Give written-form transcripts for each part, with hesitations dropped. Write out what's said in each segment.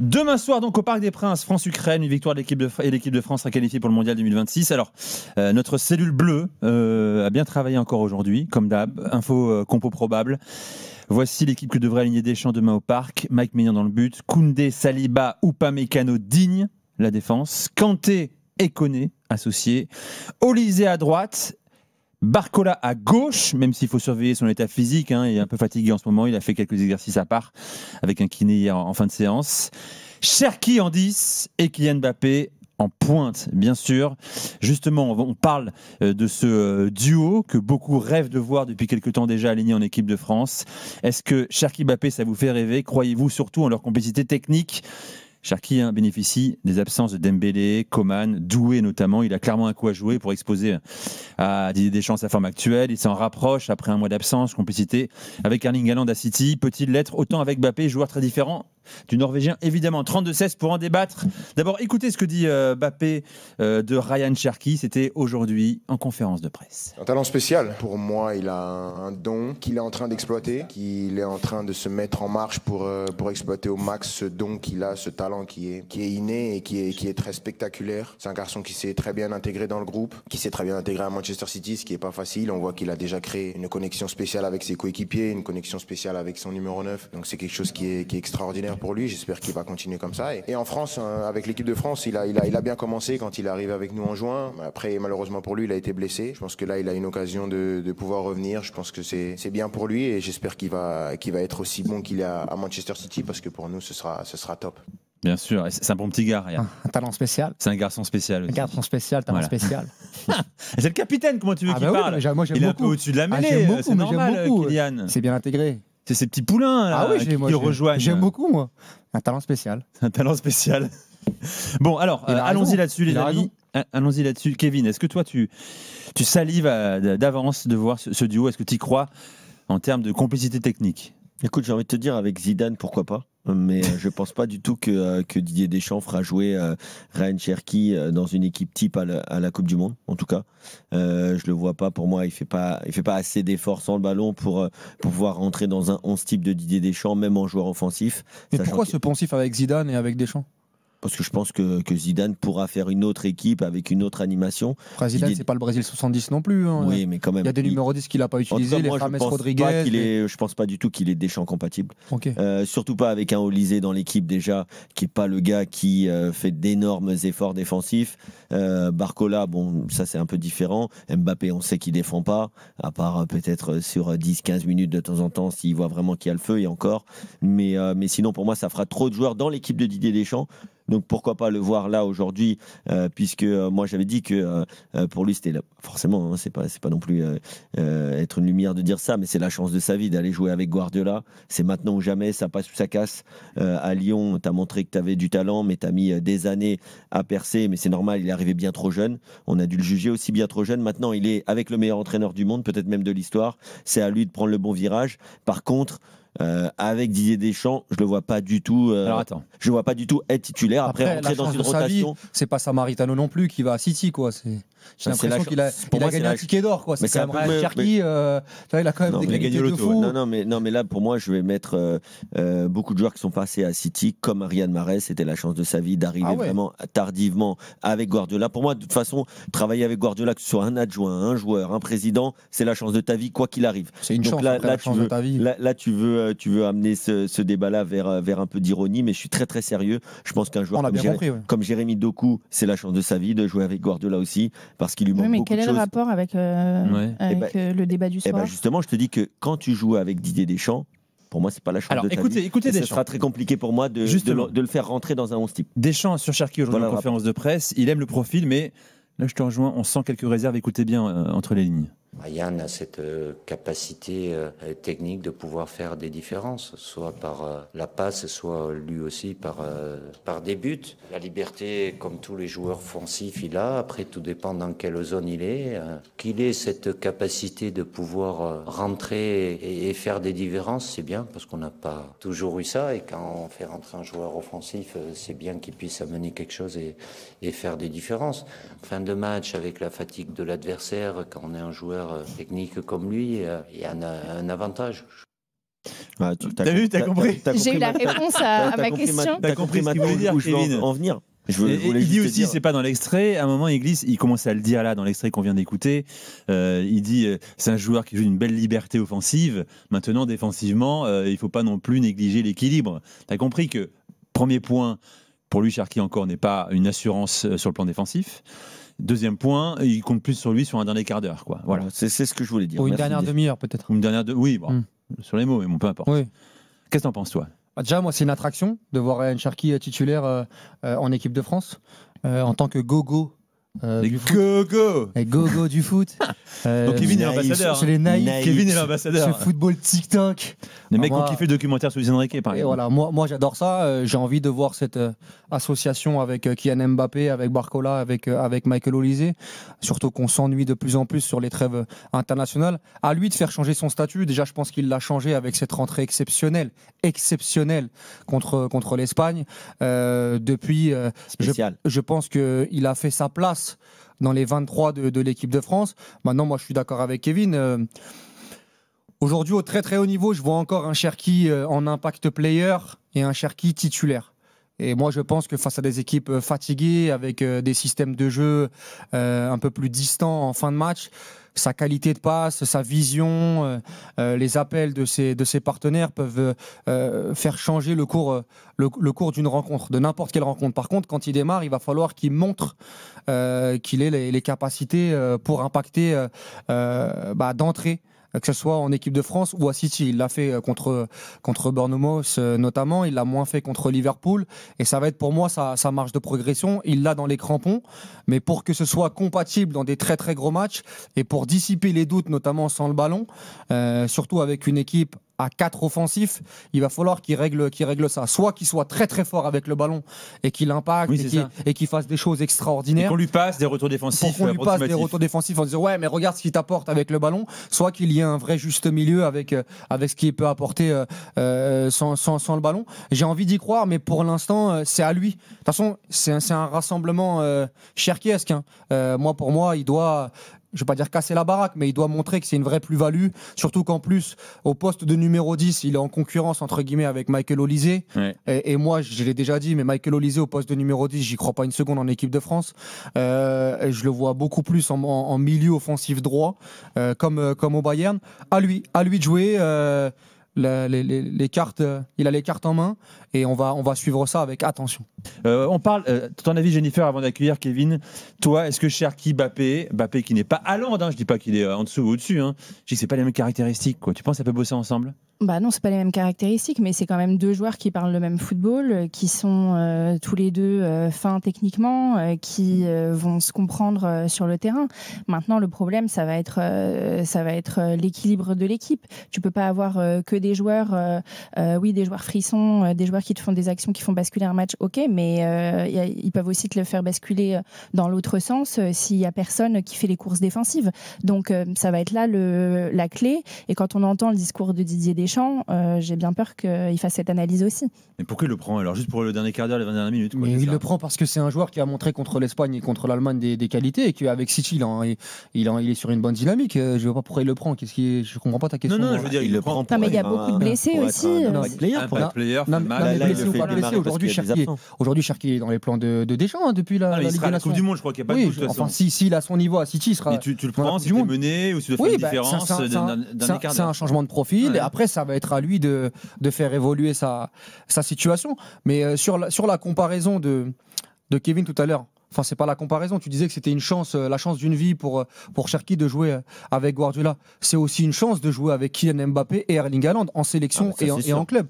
Demain soir, donc au Parc des Princes, France-Ukraine, une victoire de l'équipe de France sera qualifiée pour le Mondial 2026. Alors, notre cellule bleue a bien travaillé encore aujourd'hui, comme d'hab. Info compo probable. Voici l'équipe que devrait aligner Deschamps demain au Parc. Mike Maignan dans le but. Koundé, Saliba, Upamecano, Digne, la défense. Kanté et Koné, associés. Olysée à droite. Barcola à gauche, même s'il faut surveiller son état physique, il est un peu fatigué en ce moment, il a fait quelques exercices à part avec un kiné hier en fin de séance. Cherki en 10 et Kylian Mbappé en pointe, bien sûr. Justement, on parle de ce duo que beaucoup rêvent de voir depuis quelques temps déjà aligné en équipe de France. Est-ce que Cherki Mbappé, ça vous fait rêver? Croyez-vous surtout en leur complicité technique? Cherki bénéficie des absences de Dembélé, Coman, Doué notamment. Il a clairement un coup à jouer pour exposer à Didier Deschamps sa forme actuelle. Il s'en rapproche après un mois d'absence, complicité avec Erling Haaland à City. Peut-il l'être autant avec Mbappé, joueur très différent du Norvégien, évidemment. 32-16 pour en débattre. D'abord, écoutez ce que dit Mbappé de Ryan Cherki. C'était aujourd'hui en conférence de presse. Un talent spécial. Pour moi, il a un don qu'il est en train d'exploiter, qu'il est en train de se mettre en marche pour exploiter au max ce don qu'il a, ce talent qui est inné et qui est très spectaculaire. C'est un garçon qui s'est très bien intégré dans le groupe, qui s'est très bien intégré à Manchester City, ce qui n'est pas facile. On voit qu'il a déjà créé une connexion spéciale avec ses coéquipiers, une connexion spéciale avec son numéro 9. Donc c'est quelque chose qui est extraordinaire pour lui. J'espère qu'il va continuer comme ça. Et en France, avec l'équipe de France, il a bien commencé quand il est arrivé avec nous en juin. Après, malheureusement pour lui, il a été blessé. Je pense que là, il a une occasion de pouvoir revenir. Je pense que c'est bien pour lui et j'espère qu'il va être aussi bon qu'il est à Manchester City parce que pour nous, ce sera top. Bien sûr, c'est un bon petit gars. Un talent spécial. C'est un garçon spécial aussi. Un garçon spécial, talent spécial. C'est le capitaine, comment tu veux qu'il parle? Moi, j'aime il est beaucoup. un peu au-dessus de la mêlée, c'est normal, Kylian. C'est bien intégré. C'est ces petits poulains là, qui rejoignent. J'aime beaucoup, moi. Un talent spécial. Un talent spécial. Bon, alors, allons-y là-dessus, les amis. Allons-y là-dessus. Kevin, est-ce que toi, tu salives d'avance de voir ce duo? Est-ce que tu y crois en termes de complicité technique? Écoute, j'ai envie de te dire, avec Zidane, pourquoi pas? Mais je ne pense pas du tout que Didier Deschamps fera jouer Ryan Cherki dans une équipe type à la Coupe du Monde, en tout cas. Je ne le vois pas. Pour moi, il fait pas assez d'efforts sans le ballon pour pouvoir rentrer dans un 11 type de Didier Deschamps, même en joueur offensif. Mais pourquoi ce poncif avec Zidane et avec Deschamps? Parce que je pense que Zidane pourra faire une autre équipe avec une autre animation. Après, Zidane, c'est pas le Brésil 70 non plus. Oui, mais quand même. Il y a des numéros 10 qu'il n'a pas utilisés, les James Rodriguez. Je pense pas du tout qu'il est Deschamps compatible. Okay. Surtout pas avec un Olysée dans l'équipe déjà, qui n'est pas le gars qui fait d'énormes efforts défensifs. Barcola, bon, ça c'est un peu différent. Mbappé, on sait qu'il défend pas, à part peut-être sur 10-15 minutes de temps en temps, s'il voit vraiment qu'il y a le feu, et encore. Mais sinon, pour moi, ça fera trop de joueurs dans l'équipe de Didier Deschamps. Donc pourquoi pas le voir là aujourd'hui, puisque moi j'avais dit que pour lui c'était forcément, c'est pas non plus être une lumière de dire ça, mais c'est la chance de sa vie d'aller jouer avec Guardiola. C'est maintenant ou jamais, ça passe ou ça casse. À Lyon, tu as montré que tu avais du talent, mais tu as mis des années à percer, mais c'est normal, il est arrivé bien trop jeune. On a dû le juger aussi bien trop jeune. Maintenant, il est avec le meilleur entraîneur du monde, peut-être même de l'histoire. C'est à lui de prendre le bon virage. Par contre, avec Didier Deschamps, je le vois pas du tout. Je le vois pas du tout être titulaire. Après rentrer dans une rotation. C'est pas Samaritano non plus qui va à City, quoi. J'ai l'impression qu'il a gagné un ticket d'or, quoi. C'est quand même Ryan Cherki. Il a quand même des qualités de fou. Non, mais là, pour moi, je vais mettre beaucoup de joueurs qui sont passés à City, comme Riyad Mahrez. C'était la chance de sa vie d'arriver vraiment tardivement avec Guardiola. Pour moi, de toute façon, travailler avec Guardiola, que ce soit un adjoint, un joueur, un président, c'est la chance de ta vie, quoi qu'il arrive. C'est une chance. Là, tu veux amener ce débat-là vers un peu d'ironie, mais je suis très très sérieux. Je pense qu'un joueur comme Jérémy Doku, c'est la chance de sa vie de jouer avec Guardiola aussi, parce qu'il lui manque beaucoup de choses. Mais quel est le rapport avec le débat du soir? Justement, je te dis que quand tu joues avec Didier Deschamps, pour moi, c'est pas la chance de ta vie. Écoutez Deschamps. Ce sera très compliqué pour moi de le faire rentrer dans un 11 type. Deschamps sur Cherki aujourd'hui en conférence de presse, il aime le profil, mais là je te rejoins, on sent quelques réserves. Écoutez bien entre les lignes. Ryan a cette capacité technique de pouvoir faire des différences, soit par la passe, soit lui aussi par des buts. La liberté, comme tous les joueurs offensifs, il a. Après, tout dépend dans quelle zone il est. Qu'il ait cette capacité de pouvoir rentrer et faire des différences, c'est bien, parce qu'on n'a pas toujours eu ça. Et quand on fait rentrer un joueur offensif, c'est bien qu'il puisse amener quelque chose et faire des différences. Fin de match, avec la fatigue de l'adversaire, quand on est un joueur technique comme lui, il y a un avantage. T'as vu, t'as compris. J'ai eu la réponse à ma question. T'as compris ce qu'il voulait dire, Kevin. En venir. Il dit aussi, c'est pas dans l'extrait, à un moment il commence à le dire là dans l'extrait qu'on vient d'écouter, il dit c'est un joueur qui joue une belle liberté offensive, maintenant défensivement il faut pas non plus négliger l'équilibre. T'as compris que, premier point, pour lui Cherki encore n'est pas une assurance sur le plan défensif. Deuxième point, il compte plus sur lui sur un dernier quart d'heure, quoi. Voilà. C'est ce que je voulais dire. Ou une dernière demi-heure peut-être. Oui, bon, sur les mots, mais bon, peu importe. Oui. Qu'est-ce que t'en penses, toi? Déjà, moi, c'est une attraction de voir Ryan Cherki titulaire en équipe de France en tant que gogo. Les go-go du foot. Donc Kevin est l'ambassadeur. Chez les naïfs. Kevin est l'ambassadeur. Ce football TikTok. Les mecs ont kiffé le documentaire sur Luis Enrique, par exemple. Voilà, moi j'adore ça. J'ai envie de voir cette association avec Kylian Mbappé, avec Barcola, avec Michael Olise. Surtout qu'on s'ennuie de plus en plus sur les trêves internationales. À lui de faire changer son statut. Déjà, je pense qu'il l'a changé avec cette rentrée exceptionnelle contre l'Espagne. Depuis, je pense qu'il a fait sa place dans les 23 de l'équipe de France. Maintenant, moi, je suis d'accord avec Kevin. Aujourd'hui, au très très haut niveau, je vois encore un Cherki en impact player et un Cherki titulaire. Et moi, je pense que face à des équipes fatiguées, avec des systèmes de jeu un peu plus distants en fin de match, sa qualité de passe, sa vision, les appels de ses partenaires peuvent faire changer le cours d'une rencontre, de n'importe quelle rencontre. Par contre, quand il démarre, il va falloir qu'il montre qu'il ait les capacités pour impacter d'entrée, que ce soit en équipe de France ou à City. Il l'a fait contre Bournemouth notamment, il l'a moins fait contre Liverpool, et ça va être pour moi sa marge de progression. Il l'a dans les crampons, mais pour que ce soit compatible dans des très très gros matchs, et pour dissiper les doutes, notamment sans le ballon, surtout avec une équipe à 4 offensifs, il va falloir qu'il règle ça. Soit qu'il soit très très fort avec le ballon et qu'il impacte et qu'il fasse des choses extraordinaires. Et qu'on lui passe des retours défensifs. Pour qu'on lui passe des retours défensifs en disant ouais, mais regarde ce qu'il t'apporte avec le ballon. Soit qu'il y ait un vrai juste milieu avec ce qu'il peut apporter sans le ballon. J'ai envie d'y croire, mais pour l'instant, c'est à lui. De toute façon, c'est un rassemblement cherkiesque. Pour moi, il doit... Je ne vais pas dire casser la baraque, mais il doit montrer que c'est une vraie plus-value. Surtout qu'en plus, au poste de numéro 10, il est en concurrence, entre guillemets, avec Michael Olise. Ouais. Et moi, je l'ai déjà dit, mais Michael Olise au poste de numéro 10, j'y crois pas une seconde en équipe de France. Je le vois beaucoup plus en milieu offensif droit, comme au Bayern. À lui de jouer. Les cartes, il a les cartes en main et on va suivre ça avec attention. On parle, ton avis Jennifer avant d'accueillir Kevin, toi est-ce que Cherki Mbappé qui n'est pas Haaland, je dis pas qu'il est en dessous ou au-dessus, je dis que c'est pas les mêmes caractéristiques, quoi. Tu penses que ça peut bosser ensemble? Bah non, c'est pas les mêmes caractéristiques, mais c'est quand même deux joueurs qui parlent le même football, qui sont tous les deux fins techniquement, qui vont se comprendre sur le terrain. Maintenant, le problème, ça va être l'équilibre de l'équipe. Tu peux pas avoir que des joueurs, des joueurs frissons, des joueurs qui te font des actions qui font basculer un match, ok, mais ils peuvent aussi te le faire basculer dans l'autre sens s'il y a personne qui fait les courses défensives. Donc ça va être là la clé. Et quand on entend le discours de Didier Deschamps, j'ai bien peur qu'il fasse cette analyse aussi. Mais pourquoi il le prend alors? Juste pour le dernier quart d'heure, les 20 dernières minutes, quoi, mais il le prend parce que c'est un joueur qui a montré contre l'Espagne et contre l'Allemagne des qualités, et qu'avec City, il est sur une bonne dynamique. Je ne vois pas pourquoi il le prend. Je ne comprends pas ta question. Non, je veux dire, il le prend. Non, mais il y a beaucoup de blessés aussi. Blessés ou pas blessés. Aujourd'hui, Cherki est dans les plans de Deschamps depuis la Ligue des Nations. La Coupe du Monde, je crois qu'il n'y a pas de doute. Enfin, s'il a son niveau à City, il sera. Mais tu le prends, si tu es mené ou si tu dois faire une différence d'un écart. C'est un changement de profil, et après, ça va être à lui de faire évoluer sa situation. Mais sur la comparaison de Kevin tout à l'heure, enfin, c'est pas la comparaison. Tu disais que c'était la chance d'une vie pour Cherki de jouer avec Guardiola. C'est aussi une chance de jouer avec Kylian Mbappé et Erling Haaland en sélection et en club.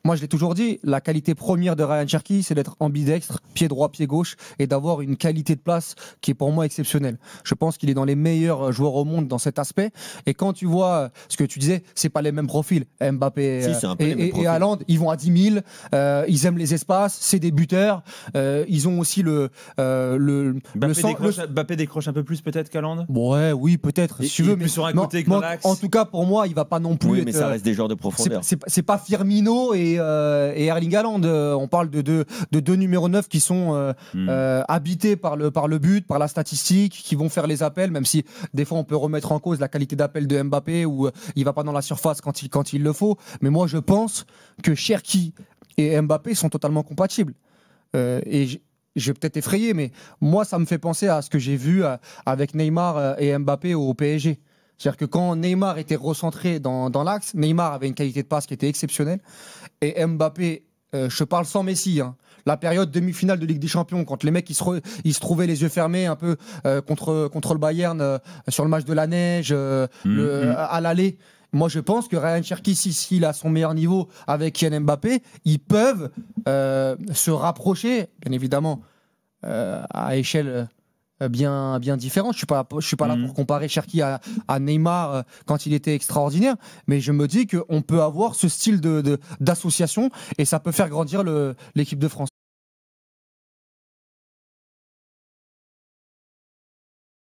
Moi, je l'ai toujours dit, la qualité première de Ryan Cherki, c'est d'être ambidextre, pied droit, pied gauche, et d'avoir une qualité de place qui est pour moi exceptionnelle. Je pense qu'il est dans les meilleurs joueurs au monde dans cet aspect. Et quand tu vois ce que tu disais, c'est pas les mêmes profils. Mbappé et Haaland, ils vont à 10 000. Ils aiment les espaces. C'est des buteurs. Ils ont aussi Mbappé décroche un peu plus peut-être qu'Haaland. Ouais, oui, peut-être. Si tu veux, mais sur un côté que l'axe. En tout cas, pour moi, il va pas non plus. Oui, mais ça reste des joueurs de profondeur. C'est pas Firmino et Erling Haaland. On parle de deux numéros 9 qui sont habités par le but, par la statistique, qui vont faire les appels, même si des fois on peut remettre en cause la qualité d'appel de Mbappé ou il va pas dans la surface quand il le faut. Mais moi, je pense que Cherki et Mbappé sont totalement compatibles. Et je vais peut-être effrayer, mais moi, ça me fait penser à ce que j'ai vu avec Neymar et Mbappé au PSG. C'est-à-dire que quand Neymar était recentré dans l'axe, Neymar avait une qualité de passe qui était exceptionnelle. Et Mbappé, je parle sans Messi, hein, la période demi-finale de Ligue des Champions, quand les mecs ils se trouvaient les yeux fermés un peu contre le Bayern sur le match de la neige, à l'aller. Moi, je pense que Ryan Cherki, s'il a son meilleur niveau avec Kylian Mbappé, ils peuvent se rapprocher, bien évidemment, à échelle bien différente. Je suis pas là pour comparer Cherki à Neymar quand il était extraordinaire, mais je me dis qu'on peut avoir ce style d'association et ça peut faire grandir l'équipe de France.